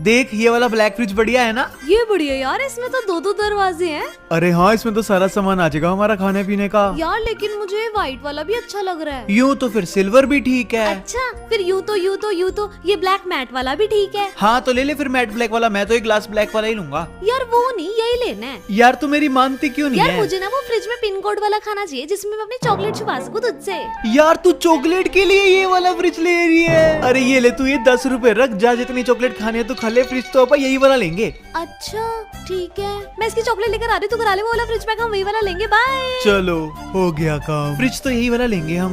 देख ये वाला ब्लैक फ्रिज बढ़िया है ना। ये बढ़िया यार, इसमें तो दो दो दरवाजे हैं। अरे हाँ, इसमें तो सारा सामान आ जाएगा हमारा खाने पीने का। यार लेकिन मुझे व्हाइट वाला भी अच्छा लग रहा है। यूँ तो फिर सिल्वर भी ठीक है। अच्छा फिर यूँ तो ये ब्लैक मैट वाला भी ठीक है। हाँ तो ले ले फिर मैट ब्लैक वाला। मैं तो एक ग्लास ब्लैक वाला ही लूंगा। यार वो नहीं, यही लेना है। यार तू मेरी मानती क्यों नहीं यार है? मुझे ना वो फ्रिज में पिन कोड वाला खाना चाहिए जिसमें मैं अपनी चॉकलेट छुपा सकूं तुझसे। यार तू चॉकलेट के लिए ये वाला फ्रिज ले रही है? अरे ये ले, तू ये 10 रुपए रख, जा जितनी चॉकलेट खानी है तो खा ले। फ्रिज तो अपन यही वाला लेंगे। अच्छा ठीक है, मैं इसकी चॉकलेट लेकर आ रही हूँ, तू करा ले वो वाला फ्रिज पैक, हम वही वाला लेंगे। बाय। चलो हो गया काम। फ्रिज तो यही वाला लेंगे हम।